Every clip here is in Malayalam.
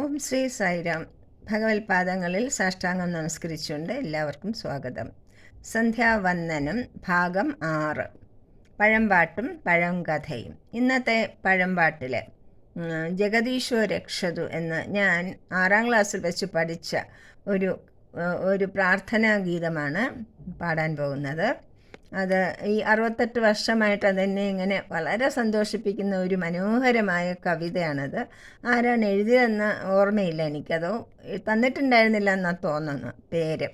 ഓം ശ്രീ സായിരാം. ഭഗവത്പാദങ്ങളിൽ സാഷ്ടാംഗം നമസ്കരിച്ചുകൊണ്ട് എല്ലാവർക്കും സ്വാഗതം. സന്ധ്യാവന്ദനം ഭാഗം 6, പഴംപാട്ടും പഴംകഥയും. ഇന്നത്തെ പഴംപാട്ടിൽ ജഗദീശോ രക്ഷതു എന്ന് ഞാൻ 6ാം ക്ലാസ്സിൽ വെച്ച് പഠിച്ച ഒരു പ്രാർത്ഥനാ ഗീതമാണ് പാടാൻ പോകുന്നത്. അത് ഈ 68 വർഷമായിട്ട് അതെന്നെ ഇങ്ങനെ വളരെ സന്തോഷിപ്പിക്കുന്ന ഒരു മനോഹരമായ കവിതയാണത്. ആരാണ് എഴുതിയതെന്ന് ഓർമ്മയില്ല എനിക്കതോ തന്നിട്ടുണ്ടായിരുന്നില്ല എന്നാണ് തോന്നുന്നു പേര്.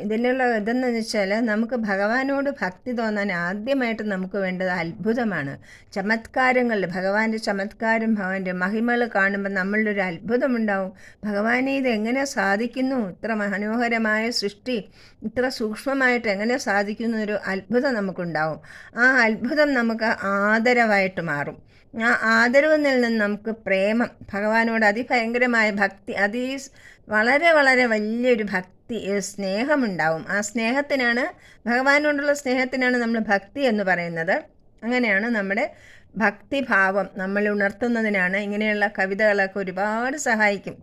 ഇതിലുള്ള ഇതെന്ന് വെച്ചാൽ നമുക്ക് ഭഗവാനോട് ഭക്തി തോന്നാൻ ആദ്യമായിട്ട് നമുക്ക് വേണ്ടത് അത്ഭുതമാണ്. ചമത്കാരങ്ങൾ, ഭഗവാന്റെ ചമത്കാരം, ഭഗവാന്റെ മഹിമകൾ കാണുമ്പോൾ നമ്മളിൽ ഒരു അത്ഭുതമുണ്ടാവും. ഭഗവാനെ ഇതെങ്ങനെ സാധിക്കുന്നു, ഇത്ര മനോഹരമായ സൃഷ്ടി ഇത്ര സൂക്ഷ്മമായിട്ട് എങ്ങനെ സാധിക്കുന്നു, ഒരു അത്ഭുതം നമുക്കുണ്ടാവും. ആ അത്ഭുതം നമുക്ക് ആദരവായിട്ട് മാറും. ആ ആദരവിൽ നിന്ന് നമുക്ക് പ്രേമം, ഭഗവാനോട് അതിഭയങ്കരമായ ഭക്തി, വളരെ വളരെ വലിയൊരു ഭക്തി, സ്നേഹമുണ്ടാവും. ആ സ്നേഹത്തിനാണ്, ഭഗവാനോടുള്ള സ്നേഹത്തിനാണ് നമ്മൾ ഭക്തി എന്ന് പറയുന്നത്. അങ്ങനെയാണ് നമ്മുടെ ഭക്തിഭാവം നമ്മൾ ഉണർത്തുന്നതിനാണ് ഇങ്ങനെയുള്ള കവിതകളൊക്കെ ഒരുപാട് സഹായിക്കും.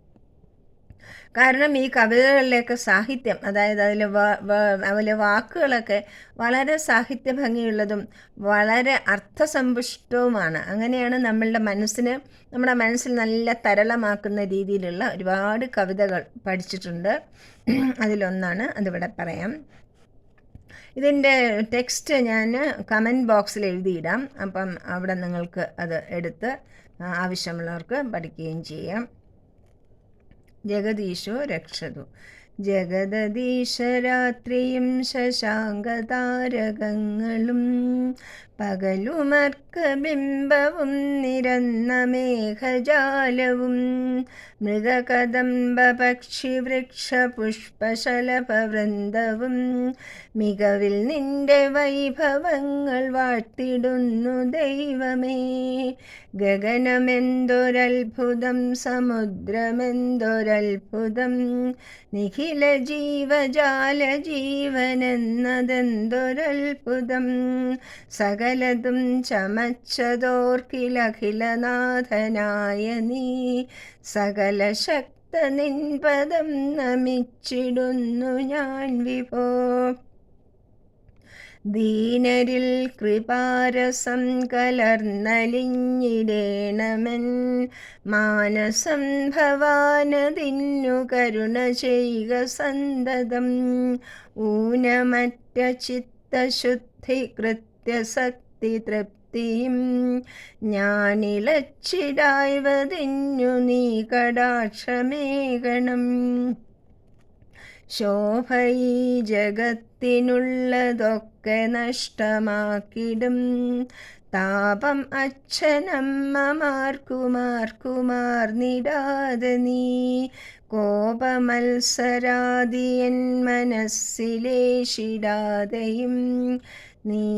കാരണം ഈ കവിതകളിലേക്ക് സാഹിത്യം, അതായത് അതിലെ വാക്കുകളൊക്കെ വളരെ സാഹിത്യ ഭംഗിയുള്ളതും വളരെ അർത്ഥസമ്പുഷ്ടവുമാണ്. അങ്ങനെയാണ് നമ്മുടെ മനസ്സിൽ നല്ല തരളമാക്കുന്ന രീതിയിലുള്ള ഒരുപാട് കവിതകൾ പഠിച്ചിട്ടുണ്ട്. അതിലൊന്നാണ്, അതിവിടെ പറയാം. ഇതിൻ്റെ ടെക്സ്റ്റ് ഞാൻ കമൻറ്റ് ബോക്സിൽ എഴുതിയിടാം. അപ്പം അവിടെ നിങ്ങൾക്ക് അത് എടുത്ത് ആവശ്യമുള്ളവർക്ക് പഠിക്കുകയും ചെയ്യാം. ജഗദീശോ രക്ഷതു. ജഗദീശരാത്രിയും ശശാങ്കതാരകങ്ങളും പകലുമർക്കബിംബവും നിരന്ന മേഘജാലവും മൃഗകദംബ പക്ഷി വൃക്ഷ പുഷ്പശലഭവൃന്ദവും മികവിൽ നിന്റെ വൈഭവങ്ങൾ വാഴ്ത്തിടുന്നു ദൈവമേ. ഗഗനമെന്തൊരത്ഭുതം, സമുദ്രമെന്തൊരത്ഭുതം, നിഖില ജീവജാല ജീവനെന്നതെന്തൊരത്ഭുതം. സകലതും ചമച്ചതോർക്കിലഖിലനാഥനായ നീ, സകല ശക്ത നിൻപദം നമിച്ചിടുന്നു ഞാൻ വിഭോ. ദീനരിൽ കൃപാരസം കലർന്നലിഞ്ഞിടേണമെൻ മാനസം ഭവാനതിന്നു കരുണ ചെയ്യുക സന്തതം. ഊനമറ്റ ചിത്തശുദ്ധി കൃത്യശക്തി തൃപ്തിയും ഞാനിളച്ചിടായ്വതിന്നു നീ കടാക്ഷമേകണം. ശോഭയീ ജഗത്തിനുള്ളതൊക്കെ നഷ്ടമാക്കിടും താപം അച്ഛനമ്മമാർക്കുമാർക്കുമാർന്നിടാതെ നീ. കോപമത്സരാദിയൻ മനസ്സിലേശിടാതെയും നീ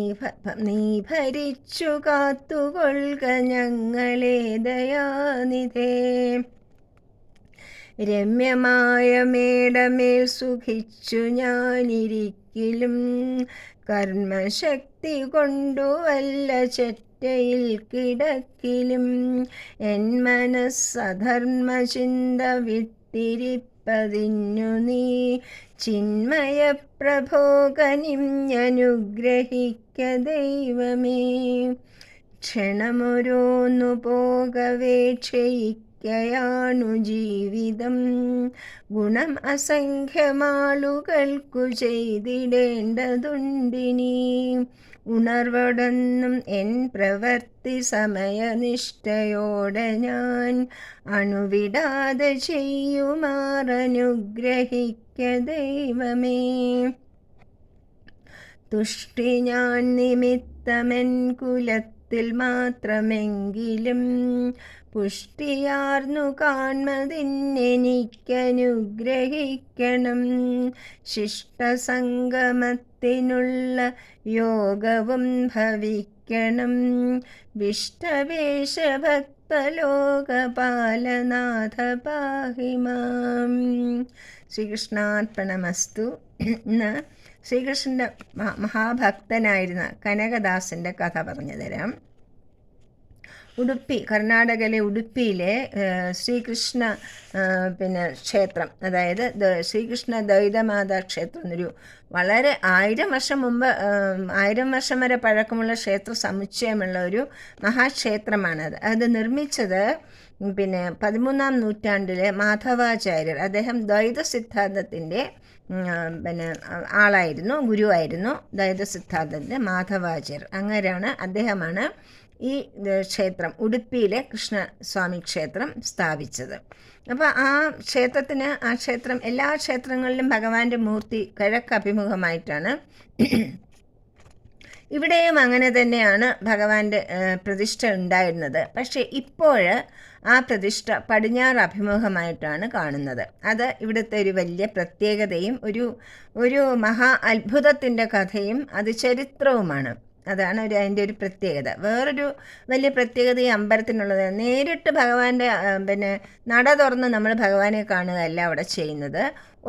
ഭരിച്ചു കാത്തുകൊള്ളുക ഞങ്ങളെ ദയാനിധേ. രമ്യമായ മേടമേൽ സുഖിച്ചു ഞാനിരിക്കിലും കർമ്മശക്തി കൊണ്ടു വല്ല ചെറ്റയിൽ കിടക്കിലും എൻ മനസ്സധർമ്മചിന്ത വിട്ടിരിപ്പതിന്നു നീ ചിന്മയ പ്രഭോഗനിഞ്ഞനുഗ്രഹിക്ക ദൈവമേ. ക്ഷണമൊരോന്നു പോകവേ ക്ഷയിക്കയാണു ജീവിതം, ഗുണം അസംഖ്യമാളുകൾക്കു ചെയ്തിടേണ്ടതുണ്ടിനി. ഉണർവൊടൊന്നും എൻ പ്രവൃത്തി സമയനിഷ്ഠയോടെ ഞാൻ അണുവിടാതെ ചെയ്യുമാറനുഗ്രഹിക്ക ദൈവമേ. തുഷ്ടി ഞാൻ നിമിത്തമെൻ കുലത്തിൽ മാത്രമെങ്കിലും പുഷ്ടിയാർന്നു കാൺമതിന്നെനിക്കനുഗ്രഹിക്കണം. ശിഷ്ടസംഗമത്തിനുള്ള യോഗവും ഭവിക്കണം. വിഷ്ടവേഷഭക്തലോകപാലനാഥ പാഹി മാം. ശ്രീകൃഷ്ണാർപ്പണമസ്തു. ഇന്ന് ശ്രീകൃഷ്ണൻ്റെ മഹാഭക്തനായിരുന്ന കനകദാസൻ്റെ കഥ പറഞ്ഞു തരാം. ഉടുപ്പി, കർണാടകയിലെ ഉടുപ്പിയിലെ ശ്രീകൃഷ്ണ ക്ഷേത്രം, അതായത് ശ്രീകൃഷ്ണ ദ്വൈതമാതാ ക്ഷേത്രം എന്നൊരു വളരെ 1000 വർഷം മുമ്പ് 1000 വർഷം വരെ പഴക്കമുള്ള ക്ഷേത്ര സമുച്ചയമുള്ള ഒരു മഹാക്ഷേത്രമാണത്. അത് നിർമ്മിച്ചത് 13-ാം നൂറ്റാണ്ടിലെ മാധവാചാര്യർ. അദ്ദേഹം ദ്വൈത സിദ്ധാന്തത്തിൻ്റെ ആളായിരുന്നു, ഗുരുവായിരുന്നു. ദ്വൈത സിദ്ധാന്തത്തിൻ്റെ മാധവാചാര്യർ അദ്ദേഹമാണ് ഈ ക്ഷേത്രം, ഉടുപ്പിയിലെ കൃഷ്ണസ്വാമി ക്ഷേത്രം സ്ഥാപിച്ചത്. അപ്പോൾ ആ ക്ഷേത്രം എല്ലാ ക്ഷേത്രങ്ങളിലും ഭഗവാന്റെ മൂർത്തി കിഴക്ക് അഭിമുഖമായിട്ടാണ്. ഇവിടെയും അങ്ങനെ തന്നെയാണ് ഭഗവാന്റെ പ്രതിഷ്ഠ ഉണ്ടായിരുന്നത്. പക്ഷേ ഇപ്പോൾ ആ പ്രതിഷ്ഠ പടിഞ്ഞാറ് അഭിമുഖമായിട്ടാണ് കാണുന്നത്. അത് ഇവിടുത്തെ ഒരു വലിയ പ്രത്യേകതയും ഒരു മഹാ അത്ഭുതത്തിൻ്റെ കഥയും അത് ചരിത്രവുമാണ്. അതാണ് അതിൻ്റെ ഒരു പ്രത്യേകത. വേറൊരു വലിയ പ്രത്യേകത ഈ അമ്പലത്തിനുള്ളത്, നേരിട്ട് ഭഗവാന്റെ നട തുറന്ന് നമ്മൾ ഭഗവാനെ കാണുകയല്ല അവിടെ ചെയ്യുന്നത്.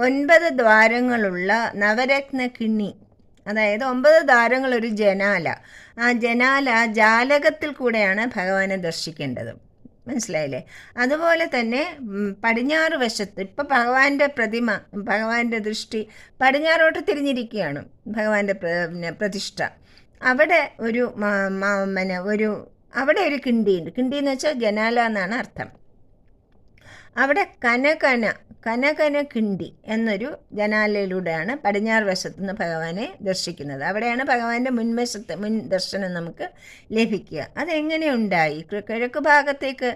9 ദ്വാരങ്ങളുള്ള നവരത്ന കിണ്ണി, അതായത് 9 ദ്വാരങ്ങളൊരു ജനാല. ആ ജാലകത്തിൽ കൂടെയാണ് ഭഗവാനെ ദർശിക്കേണ്ടത്. മനസ്സിലായില്ലേ? അതുപോലെ തന്നെ പടിഞ്ഞാറ് വശത്ത് ഇപ്പോൾ ഭഗവാന്റെ പ്രതിമ, ഭഗവാന്റെ ദൃഷ്ടി പടിഞ്ഞാറോട്ട് തിരിഞ്ഞിരിക്കുകയാണ്. ഭഗവാന്റെ പ്രതിഷ്ഠ അവിടെ അവിടെ ഒരു കിണ്ടിയുണ്ട്. കിണ്ടി എന്ന് വെച്ചാൽ ജനാല എന്നാണ് അർത്ഥം. അവിടെ കനകന കിണ്ടി എന്നൊരു ജനാലയിലൂടെയാണ് പടിഞ്ഞാറ് വശത്തു നിന്ന് ഭഗവാനെ ദർശിക്കുന്നത്. അവിടെയാണ് ഭഗവാന്റെ മുൻ ദർശനം നമുക്ക് ലഭിക്കുക. അതെങ്ങനെ ഉണ്ടായി? കിഴക്ക് ഭാഗത്തേക്ക്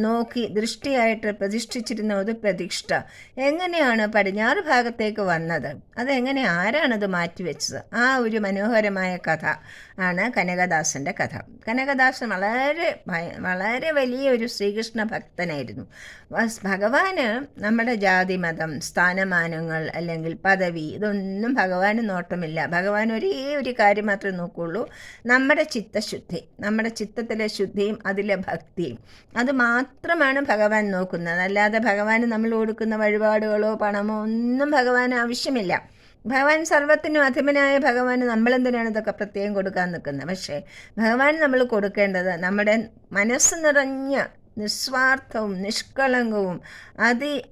നോക്കി ദൃഷ്ടിയായിട്ട് പ്രതിഷ്ഠിച്ചിരുന്ന ഒരു പ്രതിഷ്ഠ എങ്ങനെയാണ് പടിഞ്ഞാറ് ഭാഗത്തേക്ക് വന്നത്? അതെങ്ങനെ, ആരാണത് മാറ്റിവെച്ചത്? ആ ഒരു മനോഹരമായ കഥ ആണ് കനകദാസൻ്റെ കഥ. കനകദാസൻ വളരെ വളരെ വലിയൊരു ശ്രീകൃഷ്ണ ഭക്തനായിരുന്നു. ഭഗവാന് നമ്മുടെ ജാതി, മതം, സ്ഥാനമാനങ്ങൾ അല്ലെങ്കിൽ പദവി ഇതൊന്നും ഭഗവാന് നോട്ടമില്ല. ഭഗവാൻ ഒരേ ഒരു കാര്യം മാത്രമേ നോക്കുകയുള്ളൂ, നമ്മുടെ ചിത്തശുദ്ധി, നമ്മുടെ ചിത്തത്തിലെ ശുദ്ധിയും അതിലെ ഭക്തിയും. അത് മാത്രമാണ് ഭഗവാൻ നോക്കുന്നത്. അല്ലാതെ ഭഗവാന് നമ്മൾ കൊടുക്കുന്ന വഴിപാടുകളോ പണമോ ഒന്നും ഭഗവാന് ആവശ്യമില്ല. ഭഗവാൻ സർവത്തിനും അധിപനായ ഭഗവാന് നമ്മളെന്തിനാണ് ഇതൊക്കെ പ്രത്യേകം കൊടുക്കാൻ നിൽക്കുന്നത്? പക്ഷേ ഭഗവാൻ നമ്മൾ കൊടുക്കേണ്ടത് നമ്മുടെ മനസ്സ് നിറഞ്ഞ നിസ്വാർത്ഥവും നിഷ്കളങ്കവും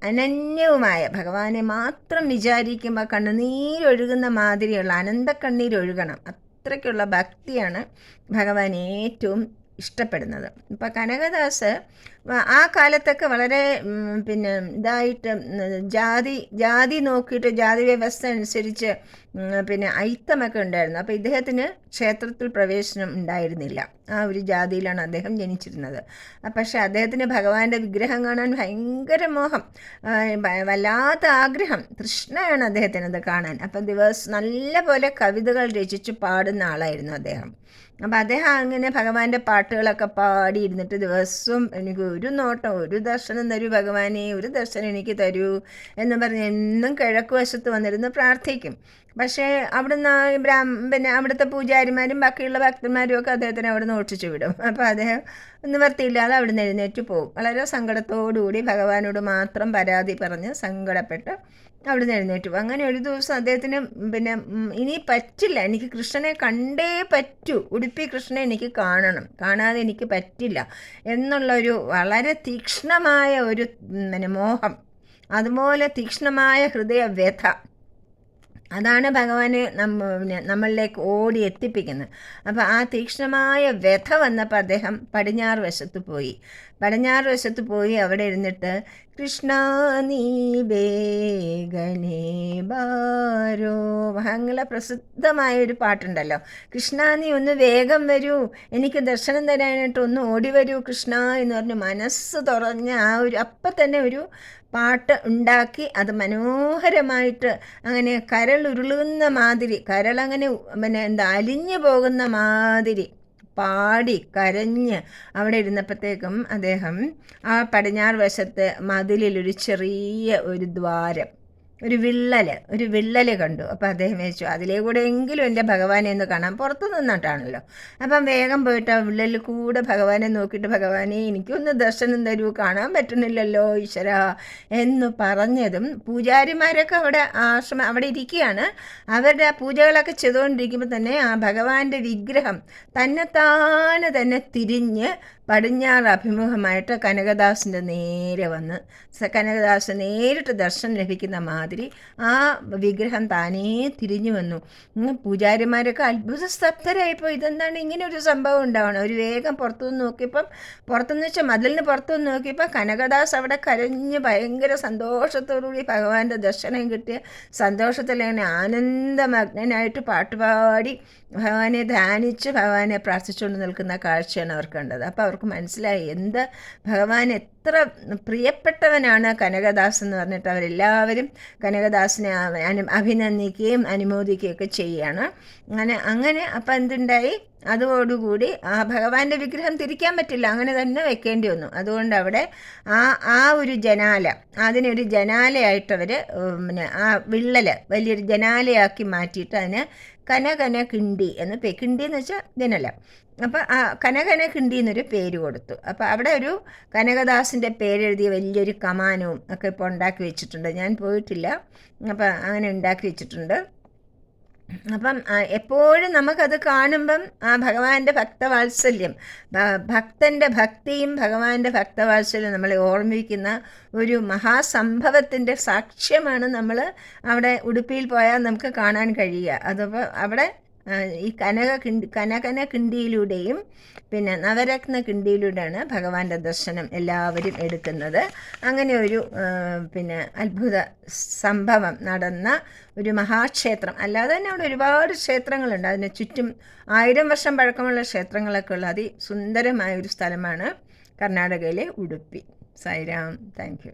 അനന്യവുമായ ഭഗവാനെ മാത്രം വിചാരിക്കുമ്പോൾ കണ്ണുനീരൊഴുകുന്ന മാതിരിയുള്ള അനന്തക്കണ്ണീരൊഴുകണം. അത്രയ്ക്കുള്ള ഭക്തിയാണ് ഭഗവാൻ ഏറ്റവും ഇഷ്ടപ്പെടുന്നത്. ഇപ്പം കനകദാസ് ആ കാലത്തൊക്കെ വളരെ ഇതായിട്ട് ജാതി നോക്കിയിട്ട് ജാതി വ്യവസ്ഥ അനുസരിച്ച് അയിത്തമൊക്കെ ഉണ്ടായിരുന്നു. അപ്പോൾ ഇദ്ദേഹത്തിന് ക്ഷേത്രത്തിൽ പ്രവേശനം ഉണ്ടായിരുന്നില്ല. ആ ഒരു ജാതിയിലാണ് അദ്ദേഹം ജനിച്ചിരുന്നത്. പക്ഷേ അദ്ദേഹത്തിന് ഭഗവാന്റെ വിഗ്രഹം കാണാൻ ഭയങ്കര മോഹം, വല്ലാത്ത ആഗ്രഹം, തൃഷ്ണയാണ് അദ്ദേഹത്തിനത് കാണാൻ. അപ്പം നല്ല പോലെ കവിതകൾ രചിച്ച് പാടുന്ന ആളായിരുന്നു അദ്ദേഹം. അപ്പം അദ്ദേഹം അങ്ങനെ ഭഗവാന്റെ പാട്ടുകളൊക്കെ പാടിയിരുന്നിട്ട് ദിവസവും എനിക്ക് ഒരു നോട്ടം, ഒരു ദർശനം തരൂ ഭഗവാനെ, ഒരു ദർശനം എനിക്ക് തരൂ എന്ന് പറഞ്ഞ് എന്നും കിഴക്ക് വശത്ത് വന്നിരുന്ന് പ്രാർത്ഥിക്കും. പക്ഷേ അവിടുന്ന് അവിടുത്തെ പൂജാരിമാരും ബാക്കിയുള്ള ഭക്തന്മാരും ഒക്കെ അദ്ദേഹത്തിന് അവിടുന്ന് ഓടിച്ചു വിടും. അപ്പോൾ അദ്ദേഹം നിവർത്തിയില്ലാതെ അവിടുന്ന് എഴുന്നേറ്റ് പോകും. വളരെ സങ്കടത്തോടുകൂടി ഭഗവാനോട് മാത്രം പരാതി പറഞ്ഞ് സങ്കടപ്പെട്ട് അവിടുന്ന് എഴുന്നേറ്റ് പോകും. അങ്ങനെ ഒരു ദിവസം അദ്ദേഹത്തിന് ഇനി പറ്റില്ല, എനിക്ക് കൃഷ്ണനെ കണ്ടേ പറ്റൂ, ഉടുപ്പി കൃഷ്ണനെ എനിക്ക് കാണണം, കാണാതെ എനിക്ക് പറ്റില്ല എന്നുള്ളൊരു വളരെ തീക്ഷ്ണമായ ഒരു മോഹം, അതുപോലെ തീക്ഷ്ണമായ ഹൃദയവ്യഥ, അതാണ് ഭഗവാനെ നമ്മളിലേക്ക് ഓടി എത്തിപ്പിക്കുന്നത്. അപ്പോൾ ആ തീക്ഷ്ണമായ വ്യഥ വന്നപ്പോൾ അദ്ദേഹം പടിഞ്ഞാറ് വശത്ത് പോയി അവിടെ ഇരുന്നിട്ട് കൃഷ്ണ നീ ബേഗനേ ബാരോ, ഭയങ്കര പ്രസിദ്ധമായൊരു പാട്ടുണ്ടല്ലോ, കൃഷ്ണ നീ ഒന്ന് വേഗം വരൂ, എനിക്ക് ദർശനം തരാനായിട്ട് ഒന്ന് ഓടി വരൂ കൃഷ്ണ എന്ന് പറഞ്ഞ് മനസ്സ് തുറഞ്ഞ് അപ്പം തന്നെ ഒരു പാട്ട് ഉണ്ടാക്കി അത് മനോഹരമായിട്ട് അങ്ങനെ കരളുരുളുന്ന മാതിരി, കരളങ്ങനെ അലിഞ്ഞു പോകുന്ന മാതിരി പാടി കരഞ്ഞ് അവിടെ ഇരുന്നപ്പോഴത്തേക്കും അദ്ദേഹം ആ പടിഞ്ഞാറ് വശത്തെ മതിലിലൊരു ചെറിയ ഒരു ദ്വാരം, ഒരു വിള്ളൽ കണ്ടു. അപ്പോൾ അദ്ദേഹം വെച്ചു അതിലേ കൂടെ എങ്കിലും എൻ്റെ ഭഗവാനെ ഒന്ന് കാണാം. പുറത്തു നിന്നിട്ടാണല്ലോ. അപ്പം വേഗം പോയിട്ട് ആ വിള്ളലിൽ കൂടെ ഭഗവാനെ നോക്കിയിട്ട്, ഭഗവാനെ എനിക്കൊന്ന് ദർശനം തരൂ, കാണാൻ പറ്റുന്നില്ലല്ലോ ഈശ്വര എന്ന് പറഞ്ഞതും പൂജാരിമാരൊക്കെ അവിടെ ഇരിക്കുകയാണ്. അവരുടെ ആ പൂജകളൊക്കെ ചെയ്തുകൊണ്ടിരിക്കുമ്പോൾ തന്നെ ആ ഭഗവാന്റെ വിഗ്രഹം തന്നെ തിരിഞ്ഞ് പടിഞ്ഞാറ് അഭിമുഖമായിട്ട് കനകദാസിൻ്റെ നേരെ വന്ന് കനകദാസ് നേരിട്ട് ദർശനം ലഭിക്കുന്ന മാതിരി ആ വിഗ്രഹം താനേ തിരിഞ്ഞു വന്നു. പൂജാരിമാരൊക്കെ അത്ഭുത സ്തബ്ധരായിപ്പോൾ. ഇതെന്താണ് ഇങ്ങനെ ഒരു സംഭവം ഉണ്ടാവണം? ഒരു വേഗം പുറത്തുനിന്ന് നോക്കിയപ്പം, പുറത്തുനിന്ന് വെച്ചാൽ മതിലിന് പുറത്തുനിന്ന് നോക്കിയപ്പോൾ കനകദാസ് അവിടെ കരഞ്ഞ് ഭയങ്കര സന്തോഷത്തോടുകൂടി ഭഗവാന്റെ ദർശനം കിട്ടിയ സന്തോഷത്തിലാണ് ആനന്ദമഗ്നനായിട്ട് പാട്ടുപാടി ഭഗവാനെ ധ്യാനിച്ച് ഭഗവാനെ പ്രാർത്ഥിച്ചുകൊണ്ട് നിൽക്കുന്ന കാഴ്ചയാണ് അവർക്ക് കണ്ടത്. അപ്പോൾ അവർക്ക് മനസ്സിലായി ഭഗവാൻ എത്ര പ്രിയപ്പെട്ടവനാണ് കനകദാസ് എന്ന് പറഞ്ഞിട്ട് അവരെല്ലാവരും കനകദാസിനെ അഭിനന്ദിക്കുകയും അനുമോദിക്കുകയൊക്കെ ചെയ്യുകയാണ്. അങ്ങനെ അപ്പം എന്തുണ്ടായി? അതോടുകൂടി ആ ഭഗവാന്റെ വിഗ്രഹം തിരിക്കാൻ പറ്റില്ല, അങ്ങനെ തന്നെ വെക്കേണ്ടി വന്നു. അതുകൊണ്ട് അവിടെ ആ ഒരു ജനാല, അതിനൊരു ജനാലയായിട്ടവർ ആ വിള്ളൽ വലിയൊരു ജനാലയാക്കി മാറ്റിയിട്ട് അതിന് കനകന കിണ്ടി എന്ന് കിണ്ടി എന്ന് വെച്ചാൽ ദിനല. അപ്പോൾ ആ കനകന കിണ്ടി എന്നൊരു പേര് കൊടുത്തു. അപ്പോൾ അവിടെ ഒരു കനകദാസിൻ്റെ പേരെഴുതിയ വലിയൊരു കമാനവും ഒക്കെ ഇപ്പോൾ ഉണ്ടാക്കി വെച്ചിട്ടുണ്ട്. ഞാൻ പോയിട്ടില്ല, അപ്പം അങ്ങനെ ഉണ്ടാക്കി വെച്ചിട്ടുണ്ട്. അപ്പം എപ്പോഴും നമുക്കത് കാണുമ്പം ആ ഭഗവാന്റെ ഭക്തവാത്സല്യം, ഭക്തൻ്റെ ഭക്തിയും ഭഗവാന്റെ ഭക്തവാത്സല്യം നമ്മളെ ഓർമ്മിക്കുന്ന ഒരു മഹാസംഭവത്തിൻ്റെ സാക്ഷ്യമാണ് നമ്മൾ അവിടെ ഉടുപ്പിയിൽ പോയാൽ നമുക്ക് കാണാൻ കഴിയുക. അതപ്പോൾ അവിടെ ഈ കനകന കിണ്ടിയിലൂടെയും പിന്നെ നവരത്ന കിണ്ടിയിലൂടെയാണ് ഭഗവാന്റെ ദർശനം എല്ലാവരും എടുക്കുന്നത്. അങ്ങനെ ഒരു പിന്നെ അത്ഭുത സംഭവം നടന്ന ഒരു മഹാക്ഷേത്രം. അല്ലാതെ തന്നെ അവിടെ ഒരുപാട് ക്ഷേത്രങ്ങളുണ്ട്. അതിന് ചുറ്റും 1000 വർഷം പഴക്കമുള്ള ക്ഷേത്രങ്ങളൊക്കെ ഉള്ള അതിസുന്ദരമായ ഒരു സ്ഥലമാണ് കർണാടകയിലെ ഉടുപ്പി. സായിരാം. Thank you.